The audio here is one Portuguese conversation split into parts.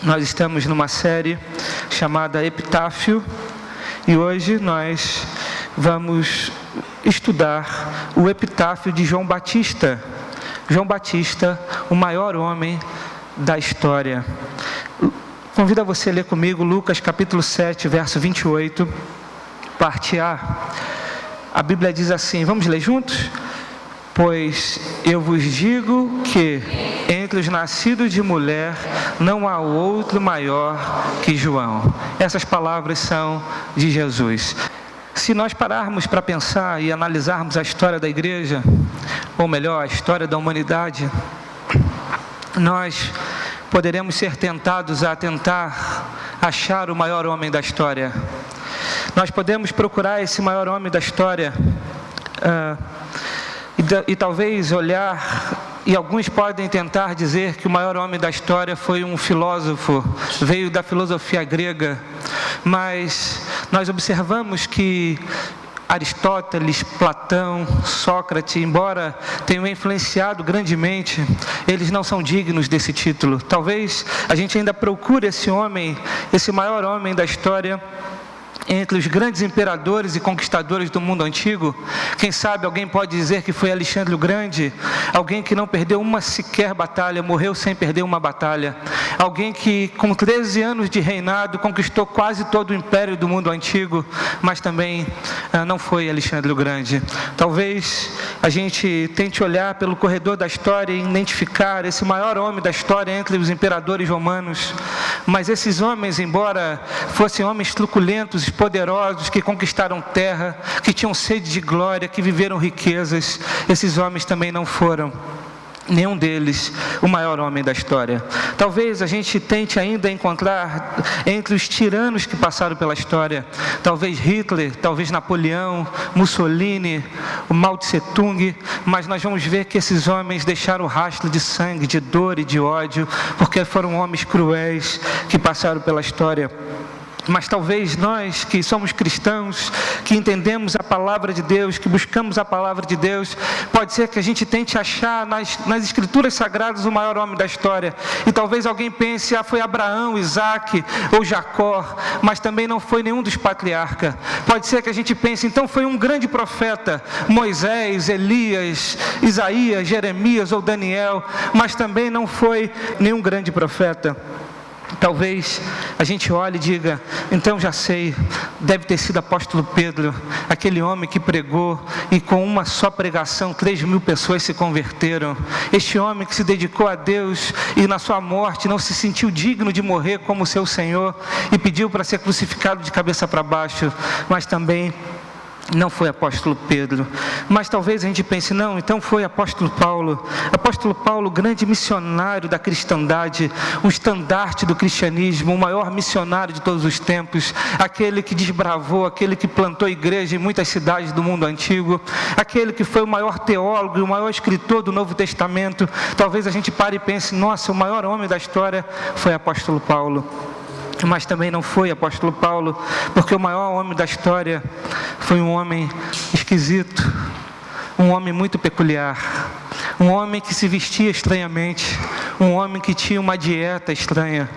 Nós estamos numa série chamada Epitáfio e hoje nós vamos estudar o epitáfio de João Batista. João Batista, o maior homem da história. Convido a você a ler comigo Lucas capítulo 7, verso 28, parte A. A Bíblia diz assim, vamos ler juntos? Pois eu vos digo que entre os nascidos de mulher não há outro maior que João. Essas palavras são de Jesus. Se nós pararmos para pensar e analisarmos a história da igreja, ou melhor, a história da humanidade, nós poderemos ser tentados a tentar achar o maior homem da história. Nós podemos procurar esse maior homem da história e talvez olhar, e alguns podem tentar dizer que o maior homem da história foi um filósofo, veio da filosofia grega, mas nós observamos que Aristóteles, Platão, Sócrates, embora tenham influenciado grandemente, eles não são dignos desse título. Talvez a gente ainda procure esse homem, esse maior homem da história, entre os grandes imperadores e conquistadores do mundo antigo. Quem sabe alguém pode dizer que foi Alexandre o Grande, alguém que não perdeu uma sequer batalha, morreu sem perder uma batalha, alguém que com 13 anos de reinado conquistou quase todo o império do mundo antigo, mas também não foi Alexandre o Grande. Talvez a gente tente olhar pelo corredor da história e identificar esse maior homem da história entre os imperadores romanos, mas esses homens, embora fossem homens truculentos, poderosos, que conquistaram terra, que tinham sede de glória, que viveram riquezas, esses homens também não foram, nenhum deles, o maior homem da história. Talvez a gente tente ainda encontrar entre os tiranos que passaram pela história, talvez Hitler, talvez Napoleão, Mussolini, o Mao Tse Tung, mas nós vamos ver que esses homens deixaram rastro de sangue, de dor e de ódio, porque foram homens cruéis que passaram pela história. Mas talvez nós que somos cristãos, que entendemos a palavra de Deus, que buscamos a palavra de Deus, pode ser que a gente tente achar nas escrituras sagradas o maior homem da história. E talvez alguém pense, foi Abraão, Isaac ou Jacó, mas também não foi nenhum dos patriarcas. Pode ser que a gente pense, então foi um grande profeta, Moisés, Elias, Isaías, Jeremias ou Daniel, mas também não foi nenhum grande profeta. Talvez a gente olhe e diga, então já sei, deve ter sido apóstolo Pedro, aquele homem que pregou e com uma só pregação 3.000 pessoas se converteram. Este homem que se dedicou a Deus e na sua morte não se sentiu digno de morrer como seu Senhor e pediu para ser crucificado de cabeça para baixo, mas também não foi apóstolo Pedro. Mas talvez a gente pense, não, então foi apóstolo Paulo, grande missionário da cristandade, o estandarte do cristianismo, o maior missionário de todos os tempos, aquele que desbravou, aquele que plantou igreja em muitas cidades do mundo antigo, aquele que foi o maior teólogo e o maior escritor do Novo Testamento. Talvez a gente pare e pense, nossa, o maior homem da história foi apóstolo Paulo. Mas também não foi apóstolo Paulo, porque o maior homem da história foi um homem esquisito, um homem muito peculiar, um homem que se vestia estranhamente, um homem que tinha uma dieta estranha,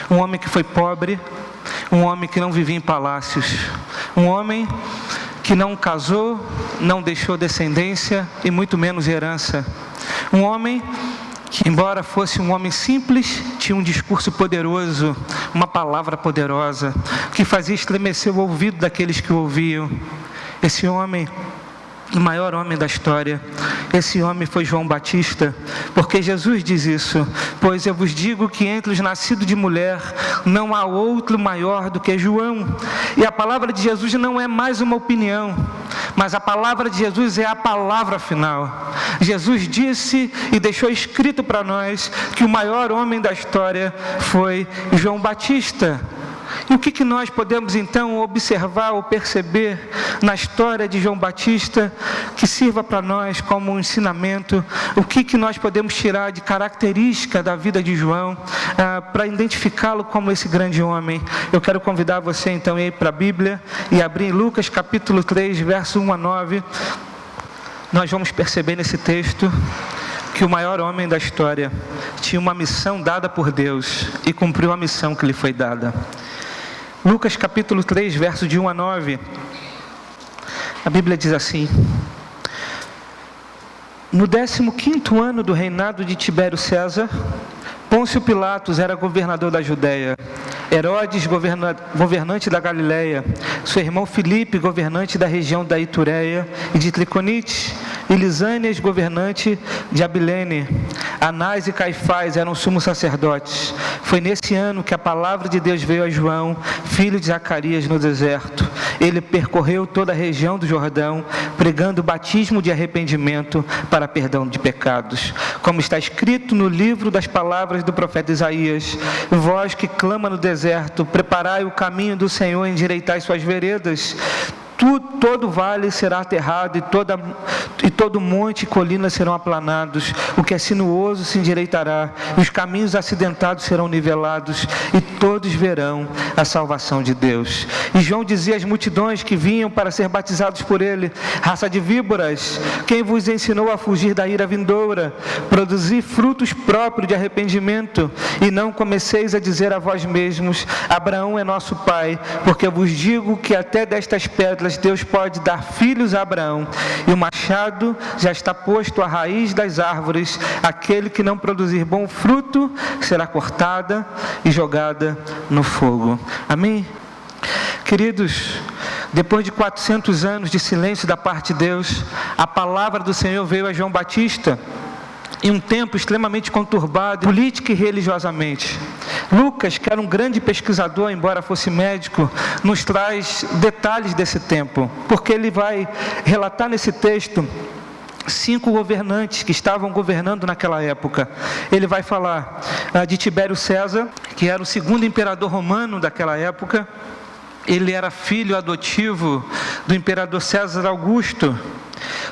um homem que foi pobre, um homem que não vivia em palácios, um homem que não casou, não deixou descendência e muito menos herança, um homem que, embora fosse um homem simples, tinha um discurso poderoso, uma palavra poderosa, que fazia estremecer o ouvido daqueles que o ouviam. Esse homem, o maior homem da história, esse homem foi João Batista, porque Jesus diz isso, pois eu vos digo que entre os nascidos de mulher não há outro maior do que João. E a palavra de Jesus não é mais uma opinião, mas a palavra de Jesus é a palavra final. Jesus disse e deixou escrito para nós que o maior homem da história foi João Batista. E o que nós podemos então observar ou perceber na história de João Batista que sirva para nós como um ensinamento? O que nós podemos tirar de característica da vida de João para identificá-lo como esse grande homem? Eu quero convidar você então a ir para a Bíblia e abrir em Lucas capítulo 3, verso 1 a 9. Nós vamos perceber nesse texto que o maior homem da história tinha uma missão dada por Deus e cumpriu a missão que lhe foi dada. Lucas capítulo 3, verso de 1 a 9, a Bíblia diz assim: no 15º ano do reinado de Tibério César, Pôncio Pilatos era governador da Judéia, Herodes, governante da Galileia, seu irmão Filipe, governante da região da Itureia e de Triconite, e Lisânias, governante de Abilene. Anás e Caifás eram sumos sacerdotes. Foi nesse ano que a palavra de Deus veio a João, filho de Zacarias, no deserto. Ele percorreu toda a região do Jordão, pregando o batismo de arrependimento para perdão de pecados. Como está escrito no livro das palavras do profeta Isaías: vós que clama no deserto, preparai o caminho do Senhor, endireitai suas veredas. Todo vale será aterrado e todo monte e colina serão aplanados. O que é sinuoso se endireitará, e os caminhos acidentados serão nivelados, e todos verão a salvação de Deus. E João dizia às multidões que vinham para ser batizados por ele: raça de víboras, quem vos ensinou a fugir da ira vindoura? Produzi frutos próprios de arrependimento, e não comeceis a dizer a vós mesmos: Abraão é nosso pai, porque eu vos digo que até destas pedras Deus pode dar filhos a Abraão. E o machado já está posto à raiz das árvores. Aquele que não produzir bom fruto será cortada e jogada no fogo. Amém? Queridos, depois de 400 anos de silêncio da parte de Deus, a palavra do Senhor veio a João Batista em um tempo extremamente conturbado, política e religiosamente. Lucas, que era um grande pesquisador, embora fosse médico, nos traz detalhes desse tempo, porque ele vai relatar nesse texto 5 governantes que estavam governando naquela época. Ele vai falar de Tibério César, que era o segundo imperador romano daquela época. Ele era filho adotivo do imperador César Augusto.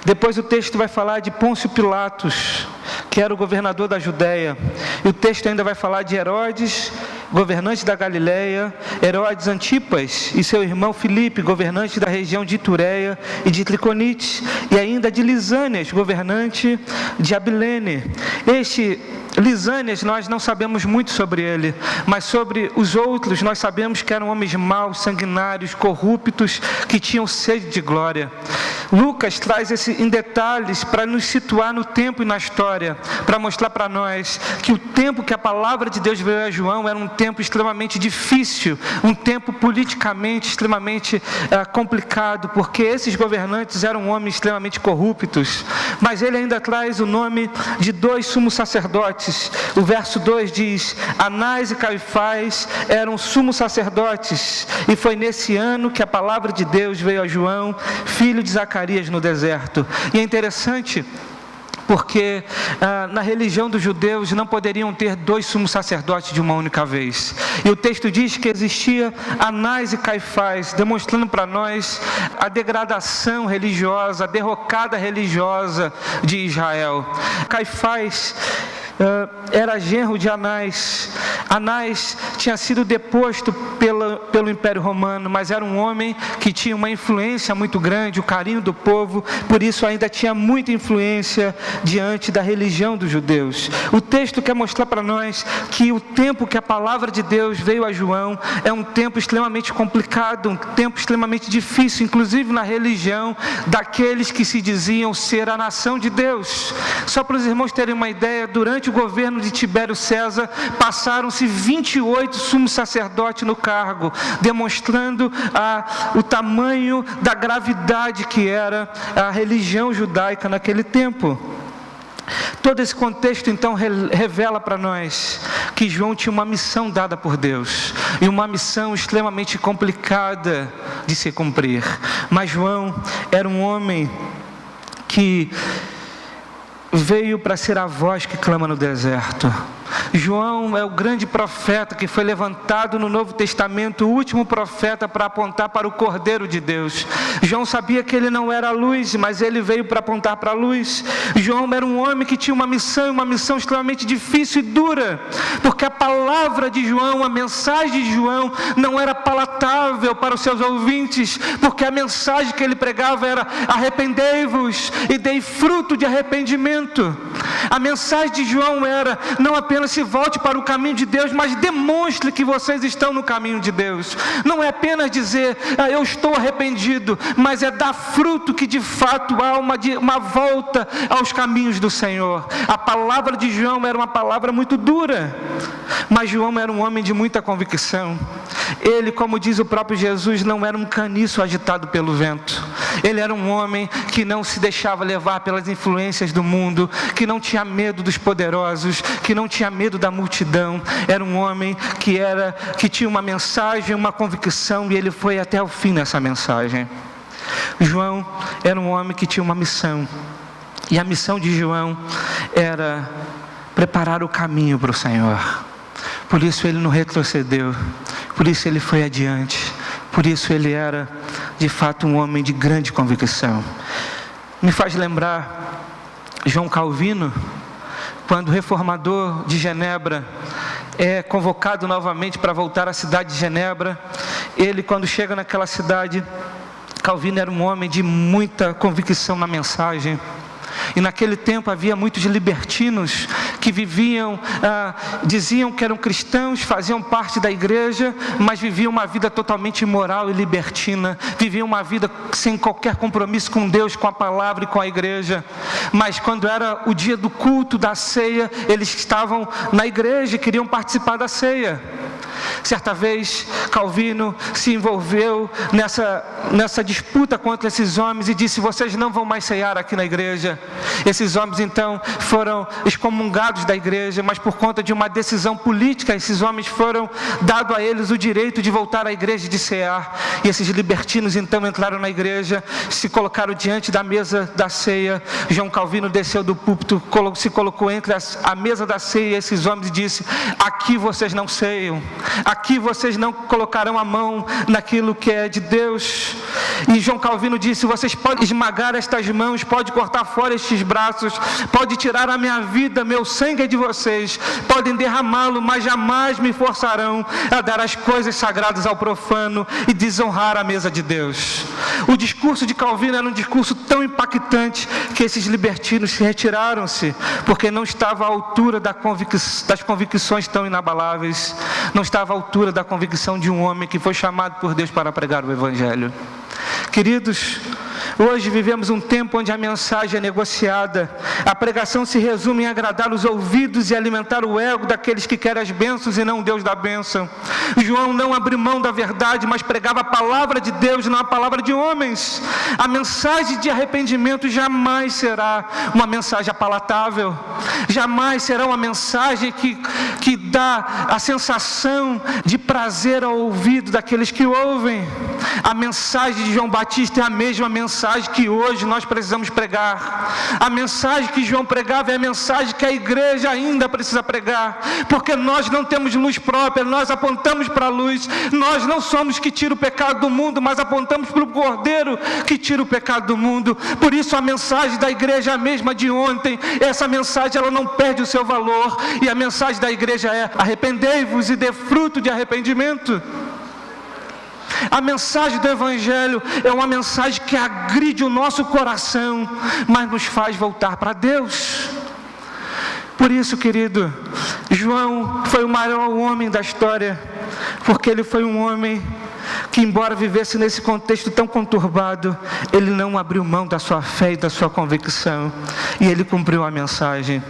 Depois o texto vai falar de Pôncio Pilatos, que era o governador da Judéia. E o texto ainda vai falar de Herodes, governante da Galileia, Herodes Antipas e seu irmão Filipe, governante da região de Itureia e de Triconite, e ainda de Lisânias, governante de Abilene. Este Lisânias, nós não sabemos muito sobre ele, mas sobre os outros nós sabemos que eram homens maus, sanguinários, corruptos, que tinham sede de glória. Lucas traz em detalhes para nos situar no tempo e na história, para mostrar para nós que o tempo que a palavra de Deus veio a João era um tempo extremamente difícil, um tempo politicamente extremamente complicado, porque esses governantes eram homens extremamente corruptos. Mas ele ainda traz o nome de 2 sumos sacerdotes. O verso 2 diz: Anás e Caifás eram sumos sacerdotes, e foi nesse ano que a palavra de Deus veio a João, filho de Zacarias, no deserto. E é interessante porque na religião dos judeus não poderiam ter 2 sumos sacerdotes de uma única vez. E o texto diz que existia Anás e Caifás, demonstrando para nós a degradação religiosa, a derrocada religiosa de Israel. Caifás era genro de Anás. Anás tinha sido deposto pelo Império Romano, mas era um homem que tinha uma influência muito grande, o carinho do povo, por isso ainda tinha muita influência diante da religião dos judeus. O texto quer mostrar para nós que o tempo que a palavra de Deus veio a João é um tempo extremamente complicado, um tempo extremamente difícil, inclusive na religião daqueles que se diziam ser a nação de Deus. Só para os irmãos terem uma ideia, durante o governo de Tibério César, passaram-se 28 sumos sacerdotes no cargo, demonstrando o tamanho da gravidade que era a religião judaica naquele tempo. Todo esse contexto então revela para nós que João tinha uma missão dada por Deus, e uma missão extremamente complicada de se cumprir. Mas João era um homem que veio para ser a voz que clama no deserto. João é o grande profeta que foi levantado no Novo Testamento, o último profeta para apontar para o Cordeiro de Deus. João sabia que ele não era a luz, mas ele veio para apontar para a luz. João era um homem que tinha uma missão extremamente difícil e dura, porque a palavra de João, a mensagem de João não era palatável para os seus ouvintes, porque a mensagem que ele pregava era: arrependei-vos e dei fruto de arrependimento. A mensagem de João era: não apenas se volte para o caminho de Deus, mas demonstre que vocês estão no caminho de Deus. Não é apenas dizer: eu estou arrependido, mas é dar fruto que de fato há uma volta aos caminhos do Senhor. A palavra de João era uma palavra muito dura, mas João era um homem de muita convicção. Ele, como diz o próprio Jesus, não era um caniço agitado pelo vento. Ele era um homem que não se deixava levar pelas influências do mundo, que não tinha medo dos poderosos, que não tinha medo da multidão. Era um homem que tinha uma mensagem, uma convicção, e ele foi até o fim nessa mensagem. João era um homem que tinha uma missão, e a missão de João era preparar o caminho para o Senhor. Por isso ele não retrocedeu, por isso ele foi adiante, por isso ele era de fato um homem de grande convicção. Me faz lembrar João Calvino, quando o reformador de Genebra é convocado novamente para voltar à cidade de Genebra. Ele, quando chega naquela cidade, Calvino era um homem de muita convicção na mensagem. E naquele tempo havia muitos libertinos que viviam, diziam que eram cristãos, faziam parte da igreja, mas viviam uma vida totalmente imoral e libertina. Viviam uma vida sem qualquer compromisso com Deus, com a palavra e com a igreja. Mas quando era o dia do culto, da ceia, eles estavam na igreja e queriam participar da ceia. Certa vez, Calvino se envolveu nessa disputa contra esses homens e disse: vocês não vão mais ceiar aqui na igreja. Esses homens então foram excomungados da igreja, mas por conta de uma decisão política, esses homens foram dado a eles o direito de voltar à igreja e de cear. E esses libertinos então entraram na igreja, se colocaram diante da mesa da ceia. João Calvino desceu do púlpito, se colocou entre a mesa da ceia e esses homens e disse: aqui vocês não ceiam, aqui vocês não colocarão a mão naquilo que é de Deus. E João Calvino disse: vocês podem esmagar estas mãos, podem cortar fora estes braços, podem tirar a minha vida, meu sangue é de vocês, podem derramá-lo, mas jamais me forçarão a dar as coisas sagradas ao profano e desonrar a mesa de Deus. O discurso de Calvino era um discurso tão impactante que esses libertinos se retiraram-se, porque não estava à altura das convicções tão inabaláveis, não estava à altura da convicção de um homem que foi chamado por Deus para pregar o Evangelho. Queridos, hoje vivemos um tempo onde a mensagem é negociada. A pregação se resume em agradar os ouvidos e alimentar o ego daqueles que querem as bênçãos e não o Deus da bênção. João não abriu mão da verdade, mas pregava a palavra de Deus, não a palavra de homens. A mensagem de arrependimento jamais será uma mensagem palatável, jamais será uma mensagem que dá a sensação de prazer ao ouvido daqueles que ouvem. A mensagem de João Batista é a mesma mensagem que hoje nós precisamos pregar. A mensagem que João pregava é a mensagem que a igreja ainda precisa pregar, porque nós não temos luz própria, nós apontamos para a luz. Nós não somos que tira o pecado do mundo, mas apontamos para o Cordeiro que tira o pecado do mundo. Por isso a mensagem da igreja é a mesma de ontem. Essa mensagem ela não perde o seu valor, e a mensagem da igreja é: arrependei-vos e dê fruto de arrependimento. A mensagem do Evangelho é uma mensagem que agride o nosso coração, mas nos faz voltar para Deus. Por isso, querido, João foi o maior homem da história, porque ele foi um homem que, embora vivesse nesse contexto tão conturbado, ele não abriu mão da sua fé e da sua convicção, e ele cumpriu a mensagem.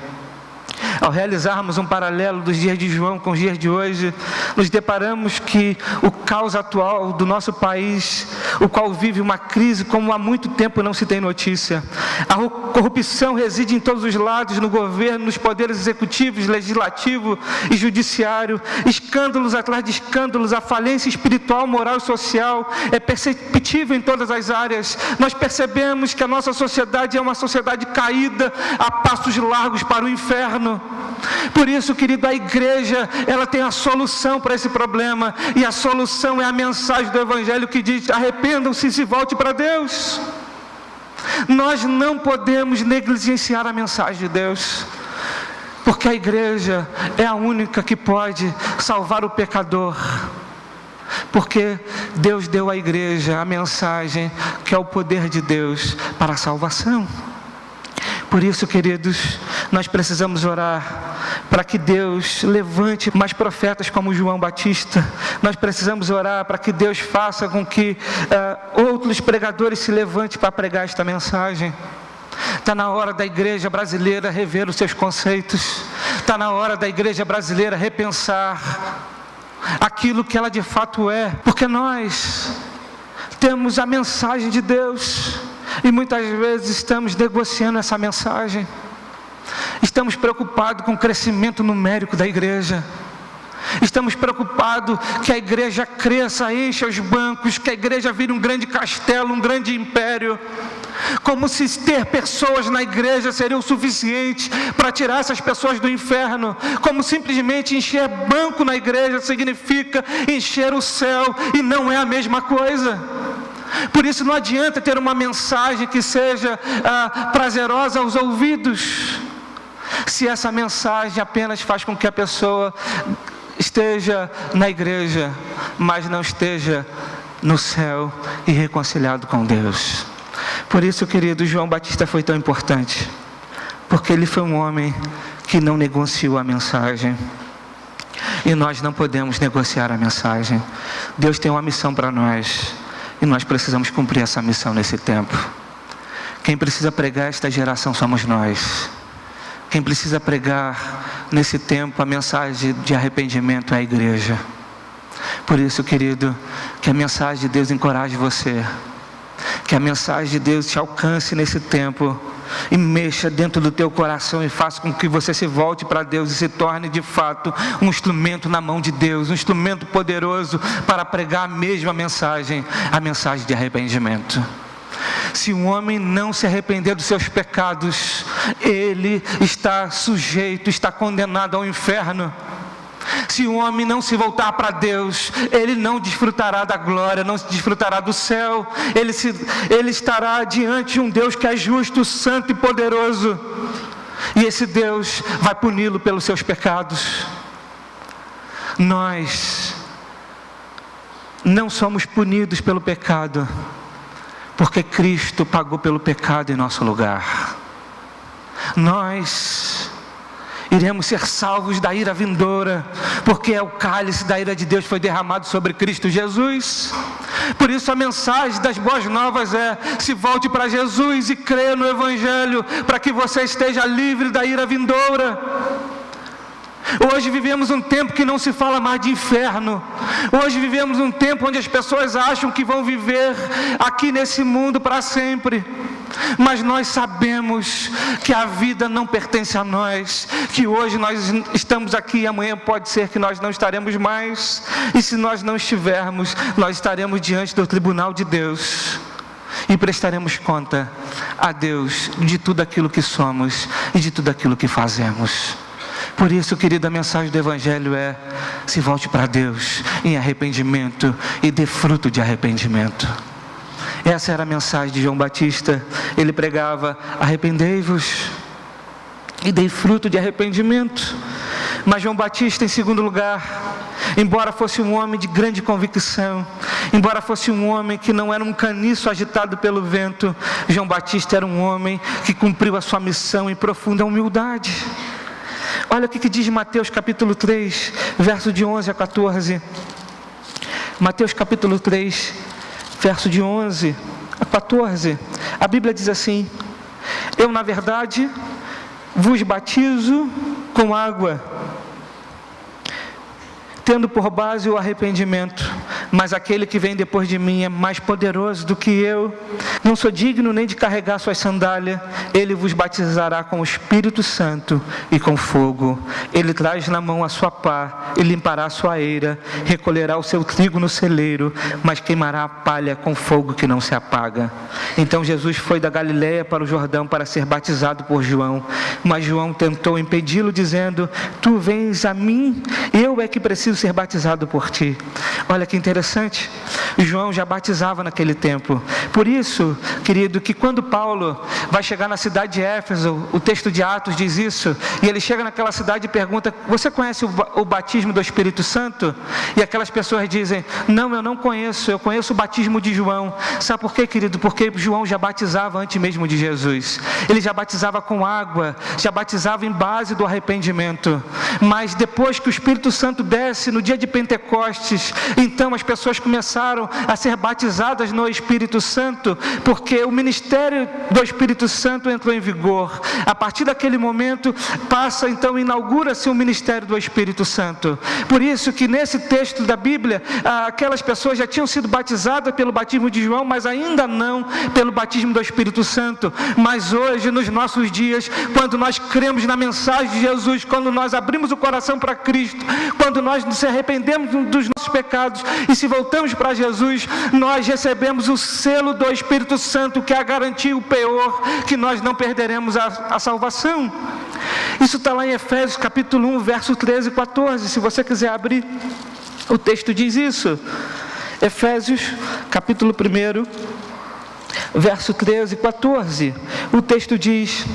Ao realizarmos um paralelo dos dias de João com os dias de hoje, nos deparamos que o caos atual do nosso país, o qual vive uma crise como há muito tempo não se tem notícia. A corrupção reside em todos os lados, no governo, nos poderes executivos, legislativo e judiciário. Escândalos atrás de escândalos, a falência espiritual, moral e social é perceptível em todas as áreas. Nós percebemos que a nossa sociedade é uma sociedade caída a passos largos para o inferno. Por isso, querido, a igreja, ela tem a solução para esse problema, e a solução é a mensagem do Evangelho que diz: arrependam-se e se volte para Deus. Nós não podemos negligenciar a mensagem de Deus, porque a igreja é a única que pode salvar o pecador, porque Deus deu à igreja a mensagem que é o poder de Deus para a salvação. Por isso, queridos, nós precisamos orar para que Deus levante mais profetas como João Batista. Nós precisamos orar para que Deus faça com que outros pregadores se levantem para pregar esta mensagem. Está na hora da igreja brasileira rever os seus conceitos. Está na hora da igreja brasileira repensar aquilo que ela de fato é, porque nós temos a mensagem de Deus e muitas vezes estamos negociando essa mensagem. Estamos preocupados com o crescimento numérico da igreja. Estamos preocupados que a igreja cresça, encha os bancos, que a igreja vire um grande castelo, um grande império. Como se ter pessoas na igreja seria o suficiente para tirar essas pessoas do inferno. Como simplesmente encher banco na igreja significa encher o céu, e não é a mesma coisa. Por isso não adianta ter uma mensagem que seja prazerosa aos ouvidos, se essa mensagem apenas faz com que a pessoa esteja na igreja, mas não esteja no céu e reconciliado com Deus. Por isso, querido, João Batista foi tão importante, porque ele foi um homem que não negociou a mensagem, e nós não podemos negociar a mensagem. Deus tem uma missão para nós, e nós precisamos cumprir essa missão nesse tempo. Quem precisa pregar esta geração somos nós. Quem precisa pregar nesse tempo a mensagem de arrependimento é a igreja. Por isso, querido, que a mensagem de Deus encoraje você, que a mensagem de Deus te alcance nesse tempo e mexa dentro do teu coração e faça com que você se volte para Deus e se torne de fato um instrumento na mão de Deus, um instrumento poderoso para pregar a mesma mensagem, a mensagem de arrependimento. Se um homem não se arrepender dos seus pecados, ele está sujeito, está condenado ao inferno. Se um homem não se voltar para Deus, ele não desfrutará da glória, não desfrutará do céu. Ele estará diante de um Deus que é justo, santo e poderoso, e esse Deus vai puni-lo pelos seus pecados. Nós não somos punidos pelo pecado, porque Cristo pagou pelo pecado em nosso lugar. Nós iremos ser salvos da ira vindoura, porque o cálice da ira de Deus foi derramado sobre Cristo Jesus. Por isso a mensagem das boas novas é: se volte para Jesus e creia no Evangelho, para que você esteja livre da ira vindoura. Hoje vivemos um tempo que não se fala mais de inferno. Hoje vivemos um tempo onde as pessoas acham que vão viver aqui nesse mundo para sempre. Mas nós sabemos que a vida não pertence a nós, que hoje nós estamos aqui e amanhã pode ser que nós não estaremos mais. E se nós não estivermos, nós estaremos diante do tribunal de Deus e prestaremos conta a Deus de tudo aquilo que somos e de tudo aquilo que fazemos. Por isso, querida, a mensagem do Evangelho é: se volte para Deus em arrependimento e dê fruto de arrependimento. Essa era a mensagem de João Batista. Ele pregava: arrependei-vos e dei fruto de arrependimento. Mas João Batista, em segundo lugar, embora fosse um homem de grande convicção, embora fosse um homem que não era um caniço agitado pelo vento, João Batista era um homem que cumpriu a sua missão em profunda humildade. Olha o que diz Mateus capítulo 3, verso de 11 a 14. Mateus capítulo 3, verso de 11 a 14. A Bíblia diz assim: eu, na verdade, vos batizo com água, tendo por base o arrependimento. mas aquele que vem depois de mim é mais poderoso do que eu. Não sou digno nem de carregar suas sandálias. Ele vos batizará com o Espírito Santo e com fogo. Ele traz na mão a sua pá e limpará a sua eira, recolherá o seu trigo no celeiro, mas queimará a palha com fogo que não se apaga. Então Jesus foi da Galiléia para o Jordão para ser batizado por João. Mas João tentou impedi-lo, dizendo: tu vens a mim, eu é que preciso ser batizado por ti. Olha que interessante, João já batizava naquele tempo. Por isso, querido, que quando Paulo vai chegar na cidade de Éfeso, o texto de Atos diz isso, e ele chega naquela cidade e pergunta: você conhece o batismo do Espírito Santo? E aquelas pessoas dizem: não, eu não conheço, eu conheço o batismo de João. Sabe por quê, querido? Porque João já batizava antes mesmo de Jesus. Ele já batizava com água, já batizava em base do arrependimento. Mas depois que o Espírito Santo desce no dia de Pentecostes, então as pessoas começaram a ser batizadas no Espírito Santo, porque o ministério do Espírito Santo entrou em vigor. A partir daquele momento, inaugura-se o ministério do Espírito Santo. Por isso que nesse texto da Bíblia, aquelas pessoas já tinham sido batizadas pelo batismo de João, mas ainda não pelo batismo do Espírito Santo. Mas hoje, nos nossos dias, quando nós cremos na mensagem de Jesus, quando nós abrimos o coração para Cristo, quando nós nos arrependemos dos nossos pecados e se voltamos para Jesus, nós recebemos o selo do Espírito Santo, que é a garantia, o penhor, que nós não perderemos a salvação. Isso está lá em Efésios capítulo 1, verso 13 e 14, se você quiser abrir, o texto diz isso. Efésios capítulo 1, verso 13 e 14, o texto diz: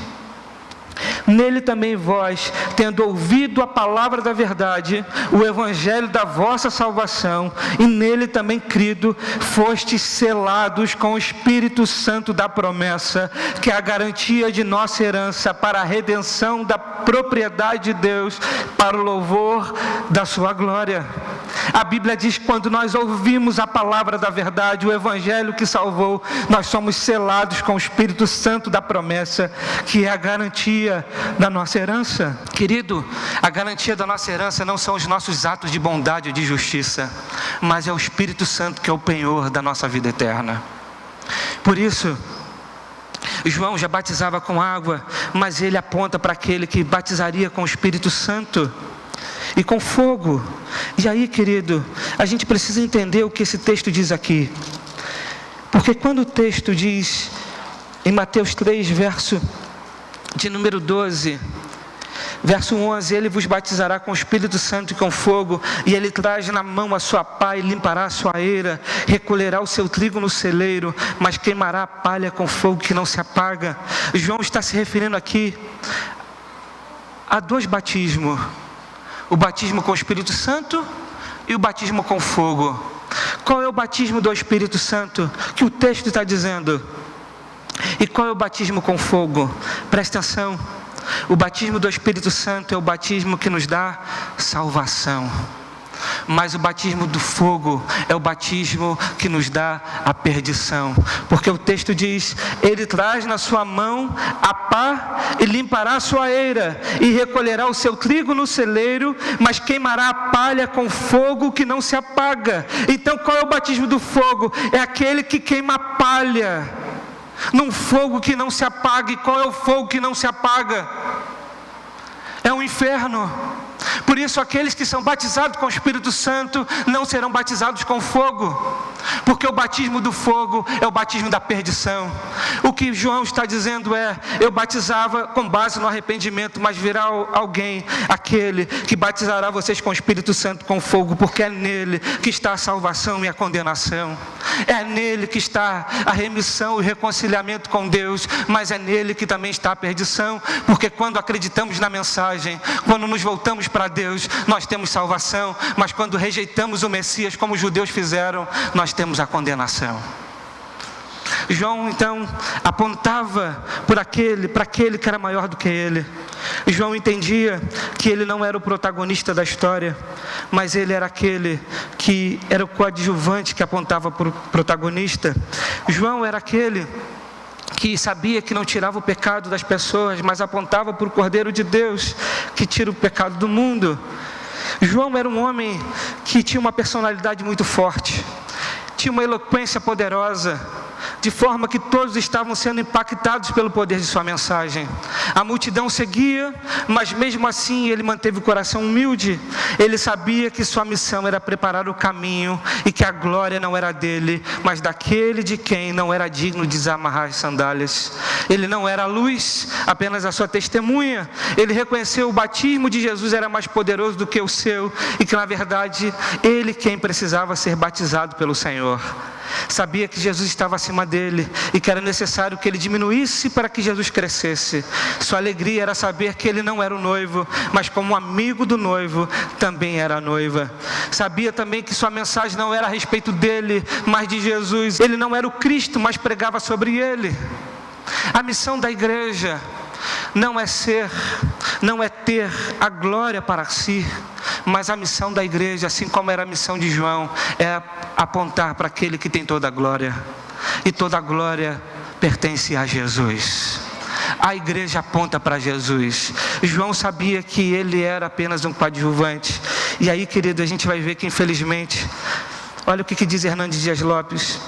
nele também vós, tendo ouvido a palavra da verdade, o evangelho da vossa salvação, e nele também crido, fostes selados com o Espírito Santo da promessa, que é a garantia de nossa herança para a redenção da propriedade de Deus, para o louvor da sua glória. A Bíblia diz que quando nós ouvimos a palavra da verdade, o evangelho que salvou, nós somos selados com o Espírito Santo da promessa, que é a garantia da nossa herança. Querido, a garantia da nossa herança não são os nossos atos de bondade ou de justiça, mas é o Espírito Santo que é o penhor da nossa vida eterna. Por isso, João já batizava com água, mas ele aponta para aquele que batizaria com o Espírito Santo e com fogo. E aí, querido, a gente precisa entender o que esse texto diz aqui, porque quando o texto diz em Mateus 3, verso de número 12, verso 11: ele vos batizará com o Espírito Santo e com fogo, e ele traz na mão a sua pá e limpará a sua eira, recolherá o seu trigo no celeiro, mas queimará a palha com fogo que não se apaga. João está se referindo aqui a dois batismos: o batismo com o Espírito Santo e o batismo com fogo. Qual é o batismo do Espírito Santo que o texto está dizendo? E qual é o batismo com fogo? Presta atenção. O batismo do Espírito Santo é o batismo que nos dá salvação, mas o batismo do fogo é o batismo que nos dá a perdição, porque o texto diz: ele traz na sua mão a pá e limpará a sua eira, e recolherá o seu trigo no celeiro, mas queimará a palha com fogo que não se apaga. Então qual é o batismo do fogo? É aquele que queima a palha num fogo que não se apaga. E qual é o fogo que não se apaga? É o inferno. Por isso aqueles que são batizados com o Espírito Santo não serão batizados com fogo, porque o batismo do fogo é o batismo da perdição. O que João está dizendo é: eu batizava com base no arrependimento, mas virá alguém, aquele que batizará vocês com o Espírito Santo, com fogo, porque é nele que está a salvação e a condenação, é nele que está a remissão e o reconciliamento com Deus, mas é nele que também está a perdição, porque quando acreditamos na mensagem, quando nos voltamos para Deus, nós temos salvação, mas quando rejeitamos o Messias, como os judeus fizeram, nós temos a condenação. João então apontava para aquele que era maior do que ele. João entendia que ele não era o protagonista da história, mas ele era aquele que era o coadjuvante que apontava para o protagonista. João era aquele que sabia que não tirava o pecado das pessoas, mas apontava para o Cordeiro de Deus, que tira o pecado do mundo. João era um homem que tinha uma personalidade muito forte, tinha uma eloquência poderosa, de forma que todos estavam sendo impactados pelo poder de sua mensagem. A multidão seguia, mas mesmo assim ele manteve o coração humilde. Ele sabia que sua missão era preparar o caminho e que a glória não era dele, mas daquele de quem não era digno de desamarrar as sandálias. Ele não era a luz, apenas a sua testemunha. Ele reconheceu o batismo de Jesus era mais poderoso do que o seu e que na verdade ele quem precisava ser batizado pelo Senhor. Sabia que Jesus estava acima dele e que era necessário que ele diminuísse para que Jesus crescesse. Sua alegria era saber que ele não era o noivo, mas como amigo do noivo, também era a noiva. Sabia também que sua mensagem não era a respeito dele, mas de Jesus. Ele não era o Cristo, mas pregava sobre ele. A missão da igreja não é ter a glória para si, mas a missão da igreja, assim como era a missão de João, é apontar para aquele que tem toda a glória, e toda a glória pertence a Jesus. A igreja aponta para Jesus. João sabia que ele era apenas um coadjuvante. E aí, querido, a gente vai ver que infelizmente, olha o que diz Hernandes Dias Lopes: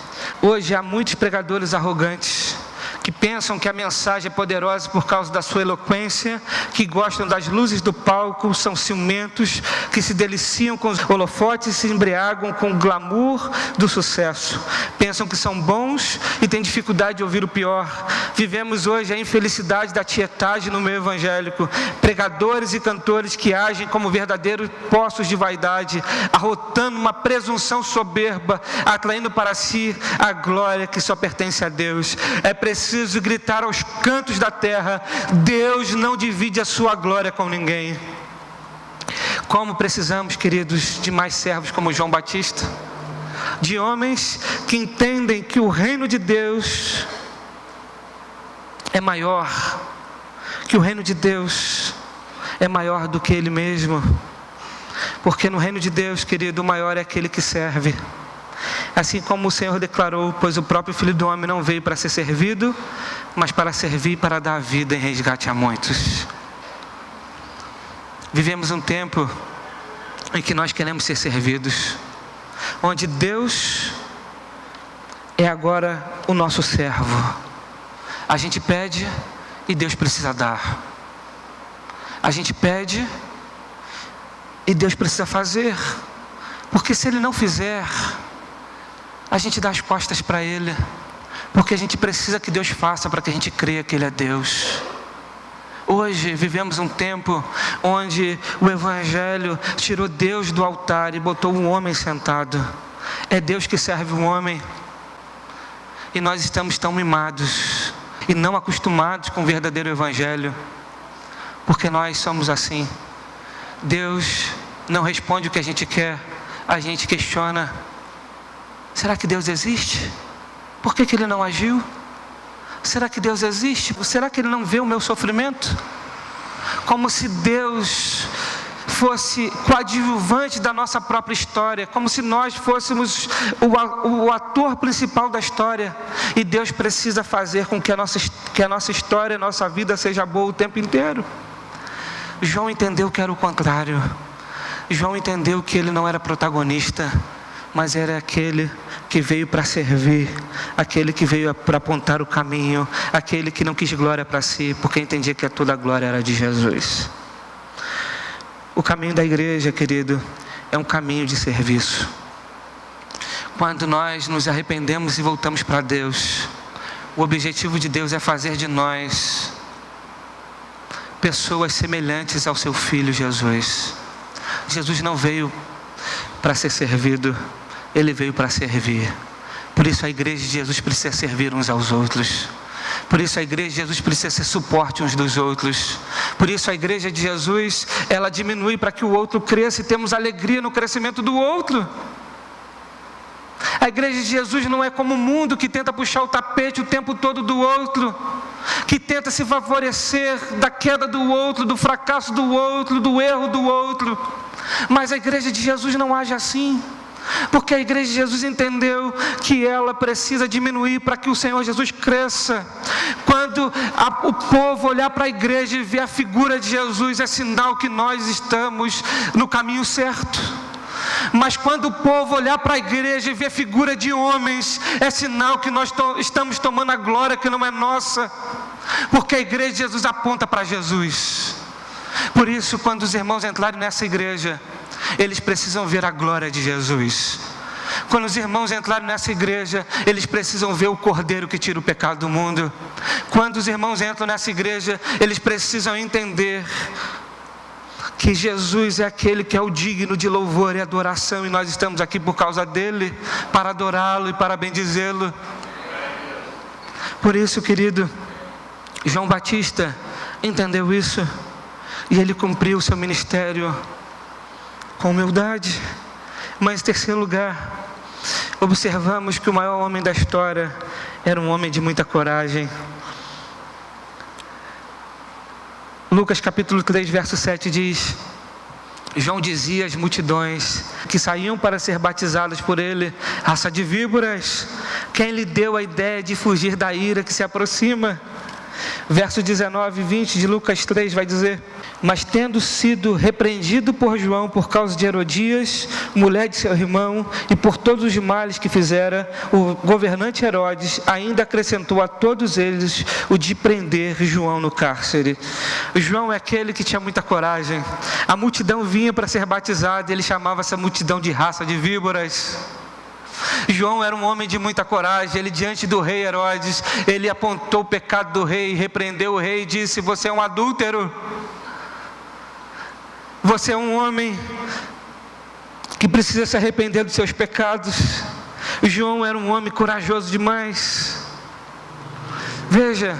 hoje há muitos pregadores arrogantes que pensam que a mensagem é poderosa por causa da sua eloquência, que gostam das luzes do palco, são ciumentos, que se deliciam com os holofotes e se embriagam com o glamour do sucesso. Pensam que são bons e têm dificuldade de ouvir o pior. Vivemos hoje a infelicidade da tietagem no meio evangélico. Pregadores e cantores que agem como verdadeiros poços de vaidade, arrotando uma presunção soberba, atraindo para si a glória que só pertence a Deus. É preciso gritar aos cantos da terra: Deus não divide a sua glória com ninguém. Como precisamos, queridos, de mais servos como João Batista, de homens que entendem que o reino de Deus é maior, que o reino de Deus é maior do que ele mesmo, porque no reino de Deus, querido, o maior é aquele que serve. Assim como o Senhor declarou: pois o próprio Filho do Homem não veio para ser servido, mas para servir e para dar a vida em resgate a muitos. Vivemos um tempo em que nós queremos ser servidos, onde Deus é agora o nosso servo. A gente pede e Deus precisa dar. A gente pede e Deus precisa fazer, porque se Ele não fizer, a gente dá as costas para Ele, porque a gente precisa que Deus faça para que a gente creia que Ele é Deus. Hoje vivemos um tempo onde o Evangelho tirou Deus do altar e botou um homem sentado. É Deus que serve o homem. E nós estamos tão mimados e não acostumados com o verdadeiro Evangelho, porque nós somos assim. Deus não responde o que a gente quer, a gente questiona: será que Deus existe? Por que Ele não agiu? Será que Deus existe? Será que Ele não vê o meu sofrimento? Como se Deus fosse coadjuvante da nossa própria história, como se nós fôssemos o ator principal da história, e Deus precisa fazer com que a nossa história, a nossa vida seja boa o tempo inteiro. João entendeu que era o contrário. João entendeu que ele não era protagonista, mas era aquele que veio para servir, aquele que veio para apontar o caminho, aquele que não quis glória para si, porque entendia que toda a glória era de Jesus. O caminho da igreja, querido, é um caminho de serviço. Quando nós nos arrependemos e voltamos para Deus, o objetivo de Deus é fazer de nós pessoas semelhantes ao seu Filho Jesus. Jesus não veio para ser servido, Ele veio para servir. Por isso a igreja de Jesus precisa servir uns aos outros. Por isso a igreja de Jesus precisa ser suporte uns dos outros. Por isso a igreja de Jesus, ela diminui para que o outro cresça e temos alegria no crescimento do outro. A igreja de Jesus não é como o mundo que tenta puxar o tapete o tempo todo do outro, que tenta se favorecer da queda do outro, do fracasso do outro, do erro do outro. Mas a igreja de Jesus não age assim. Porque a igreja de Jesus entendeu que ela precisa diminuir para que o Senhor Jesus cresça. Quando o povo olhar para a igreja e ver a figura de Jesus, é sinal que nós estamos no caminho certo. Mas quando o povo olhar para a igreja e ver a figura de homens, é sinal que nós estamos tomando a glória que não é nossa. Porque a igreja de Jesus aponta para Jesus. Por isso, quando os irmãos entrarem nessa igreja, eles precisam ver a glória de Jesus. Quando os irmãos entrarem nessa igreja, eles precisam ver o Cordeiro que tira o pecado do mundo. Quando os irmãos entram nessa igreja, eles precisam entender que Jesus é aquele que é o digno de louvor e adoração, e nós estamos aqui por causa dele, para adorá-lo e para bendizê-lo. Por isso, querido, João Batista entendeu isso, e ele cumpriu o seu ministério com humildade. Mas em terceiro lugar, observamos que o maior homem da história era um homem de muita coragem. Lucas capítulo 3, verso 7 diz: João dizia às multidões que saíam para ser batizadas por ele: raça de víboras, quem lhe deu a ideia de fugir da ira que se aproxima? Verso 19 e 20 de Lucas 3 vai dizer: mas tendo sido repreendido por João por causa de Herodias, mulher de seu irmão, e por todos os males que fizera, o governante Herodes ainda acrescentou a todos eles o de prender João no cárcere. João é aquele que tinha muita coragem. A multidão vinha para ser batizada, e ele chamava essa multidão de raça de víboras. João era um homem de muita coragem. Ele, diante do rei Herodes, ele apontou o pecado do rei, repreendeu o rei e disse: você é um adúltero, você é um homem que precisa se arrepender dos seus pecados. João era um homem corajoso demais. Veja,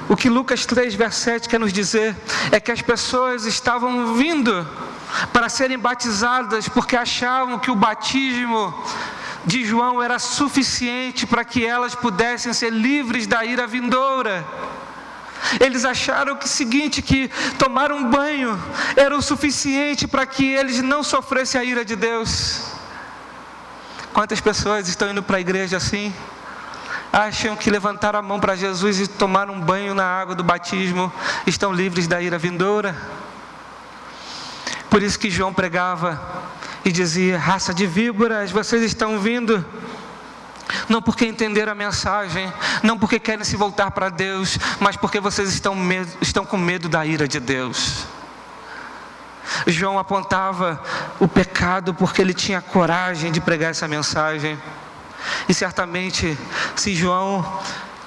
o que Lucas 3, verso 7 quer nos dizer é que as pessoas estavam vindo para serem batizadas porque achavam que o batismo de João era suficiente para que elas pudessem ser livres da ira vindoura. Eles acharam que tomar um banho era o suficiente para que eles não sofressem a ira de Deus. Quantas pessoas estão indo para a igreja assim? Acham que levantar a mão para Jesus e tomar um banho na água do batismo estão livres da ira vindoura. Por isso que João pregava e dizia: raça de víboras, vocês estão vindo não porque entenderam a mensagem, não porque querem se voltar para Deus, mas porque vocês estão com medo da ira de Deus. João apontava o pecado porque ele tinha coragem de pregar essa mensagem. E certamente, se João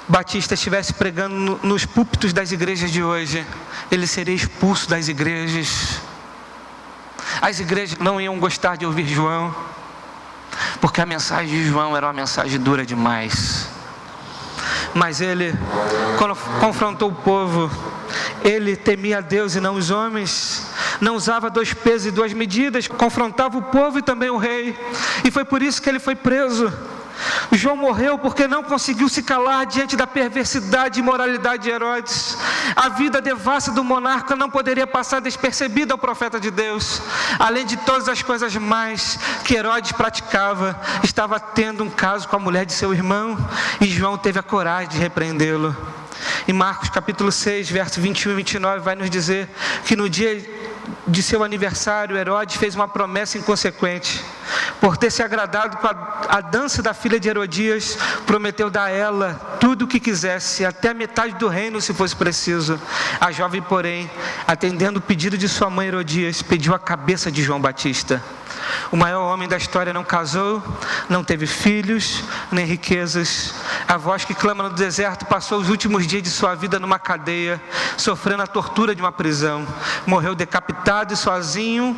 Batista estivesse pregando nos púlpitos das igrejas de hoje, ele seria expulso das igrejas. As igrejas não iam gostar de ouvir João, porque a mensagem de João era uma mensagem dura demais. Mas ele, quando confrontou o povo, ele temia a Deus e não os homens, não usava 2 pesos e 2 medidas, confrontava o povo e também o rei, e foi por isso que ele foi preso. João morreu porque não conseguiu se calar diante da perversidade e imoralidade de Herodes. A vida devassa do monarca não poderia passar despercebida ao profeta de Deus. Além de todas as coisas mais que Herodes praticava, estava tendo um caso com a mulher de seu irmão, e João teve a coragem de repreendê-lo. Em Marcos capítulo 6, verso 21 e 29 vai nos dizer que no dia de seu aniversário, Herodes fez uma promessa inconsequente. Por ter se agradado com a dança da filha de Herodias, prometeu dar a ela tudo o que quisesse, até a metade do reino, se fosse preciso. A jovem, porém, atendendo o pedido de sua mãe Herodias, pediu a cabeça de João Batista. O maior homem da história não casou, não teve filhos, nem riquezas. A voz que clama no deserto passou os últimos dias de sua vida numa cadeia, sofrendo a tortura de uma prisão. Morreu decapitado e sozinho,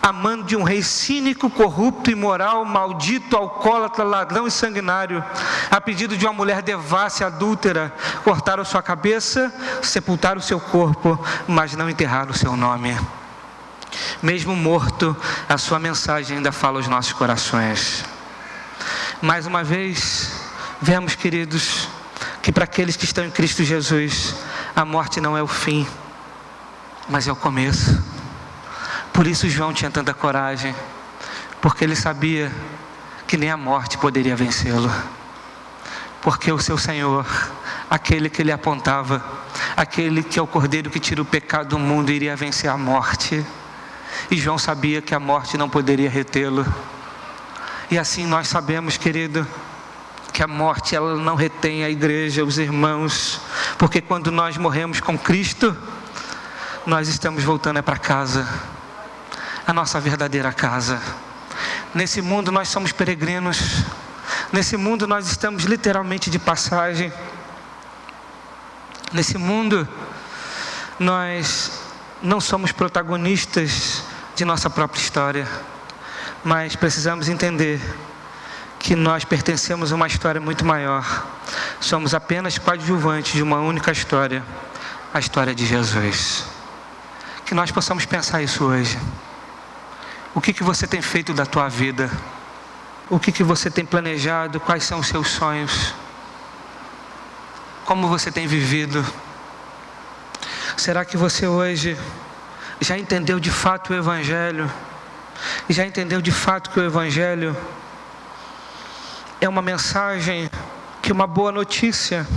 a mando de um rei cínico, corrupto, imoral, maldito, alcoólatra, ladrão e sanguinário. A pedido de uma mulher devassa e adúltera, cortaram sua cabeça, sepultaram seu corpo, mas não enterraram o seu nome. Mesmo morto, a sua mensagem ainda fala aos nossos corações. Mais uma vez, vemos, queridos, que para aqueles que estão em Cristo Jesus, a morte não é o fim, mas é o começo. Por isso João tinha tanta coragem, porque ele sabia que nem a morte poderia vencê-lo. Porque o seu Senhor, aquele que ele apontava, aquele que é o Cordeiro que tira o pecado do mundo, iria vencer a morte. E João sabia que a morte não poderia retê-lo. E assim nós sabemos, querido, que a morte ela não retém a igreja, os irmãos, porque quando nós morremos com Cristo, nós estamos voltando para casa, a nossa verdadeira casa. Nesse mundo nós somos peregrinos, nesse mundo nós estamos literalmente de passagem, nesse mundo nós não somos protagonistas de nossa própria história, mas precisamos entender que nós pertencemos a uma história muito maior. Somos apenas coadjuvantes de uma única história, a história de Jesus. Que nós possamos pensar isso hoje. O que você tem feito da tua vida? O que você tem planejado? Quais são os seus sonhos? Como você tem vivido? Será que você hoje já entendeu de fato o Evangelho? E já entendeu de fato que o Evangelho é uma mensagem, que é uma boa notícia?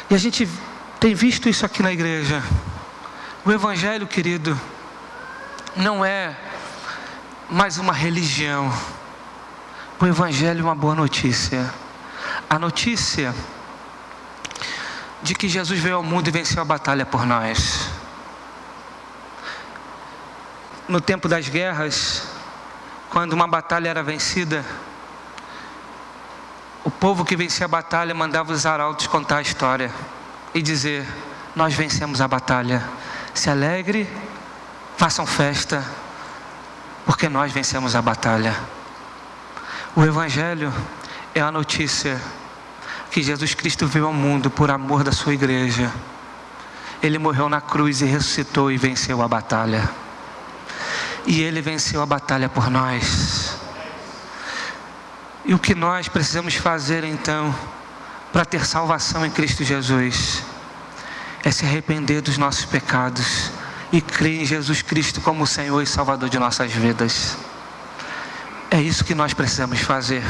E a gente tem visto isso aqui na igreja. O Evangelho, querido, não é mais uma religião. O Evangelho é uma boa notícia. A notícia de que Jesus veio ao mundo e venceu a batalha por nós. No tempo das guerras, quando uma batalha era vencida, o povo que vencia a batalha mandava os arautos contar a história e dizer: nós vencemos a batalha, se alegre, façam festa, porque nós vencemos a batalha. O Evangelho é a notícia que Jesus Cristo veio ao mundo por amor da sua igreja. Ele morreu na cruz e ressuscitou e venceu a batalha. E Ele venceu a batalha por nós. E o que nós precisamos fazer então, para ter salvação em Cristo Jesus, é se arrepender dos nossos pecados e crer em Jesus Cristo como o Senhor e Salvador de nossas vidas. É isso que nós precisamos fazer.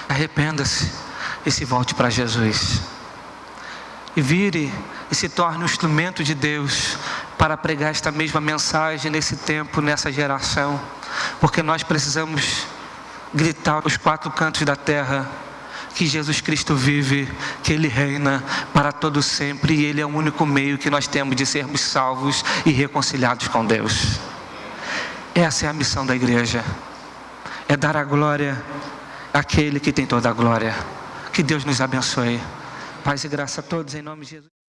Arrependa-se e se volte para Jesus. E vire e se torne um instrumento de Deus para pregar esta mesma mensagem nesse tempo, nessa geração. Porque nós precisamos gritar aos quatro cantos da terra que Jesus Cristo vive, que Ele reina para todo sempre, e Ele é o único meio que nós temos de sermos salvos e reconciliados com Deus. Essa é a missão da igreja, é dar a glória àquele que tem toda a glória. Que Deus nos abençoe. Paz e graça a todos em nome de Jesus.